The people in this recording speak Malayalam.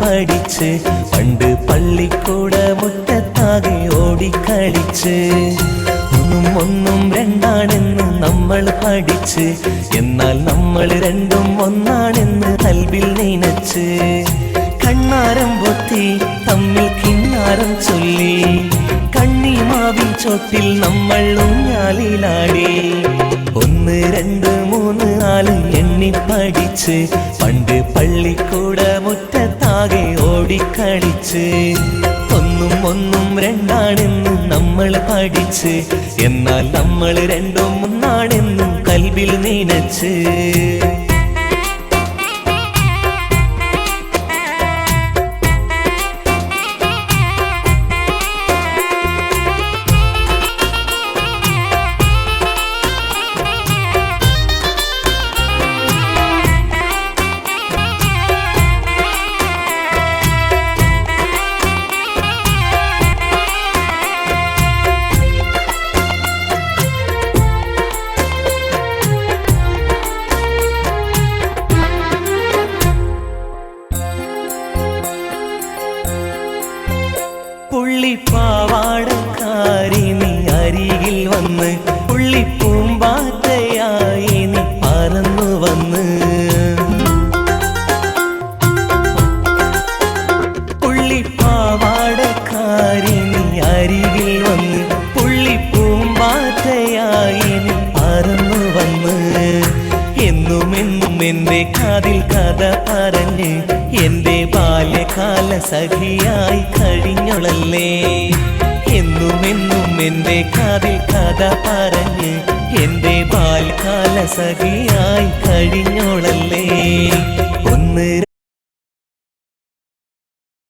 പഠിച്ച് പണ്ട് പള്ളിക്കൂട മുറ്റത്താകെ ഓടിക്കളിച്ച് ഒന്നും ഒന്നും രണ്ടാണെന്ന് നമ്മൾ പഠിച്ച് എന്നാൽ നമ്മൾ രണ്ടും ഒന്നാണെന്ന് കൽബിൽ നനച്ച് കണ്ണാരം പൊത്തി തമ്മിൽ കിന്നാരം ചൊല്ലി കണ്ണിമാവിൻ ചോട്ടിൽ നമ്മൾ ഊഞ്ഞാലിലാടി 1 2 3 4 എണ്ണി പഠിച്ച് പണ്ട് പള്ളിക്കൂട മുറ്റത്താകെ ഓടിക്കളിച്ച് ഒന്നും ഒന്നും രണ്ടാണെന്ന് നമ്മൾ പഠിച്ച് എന്നാൽ നമ്മൾ രണ്ടും ഒന്നാണെന്നും കൽബിൽ നനച്ച് പുള്ളിപ്പാവാടക്കാരി നീ അരികിൽ വന്ന് പുള്ളിപ്പൂമ്പാറ്റയായി നീ പറന്നു വന്ന് പുള്ളിപ്പാവാടക്കാരി നീ അരികിൽ വന്ന് പുള്ളിപ്പൂമ്പാറ്റയായി നീ പറന്നു വന്ന് എന്നും എന്നും എൻ്റെ കാതിൽ കഥ പറഞ്ഞ് എൻ്റെ ബാല്യകാല സഖിയായി കഴിഞ്ഞോളല്ലേ എന്നും എന്നും എൻ്റെ കാതിൽ കഥ പറഞ്ഞ് എൻ്റെ ബാല്യകാല സഖിയായി കഴിഞ്ഞോളല്ലേ 1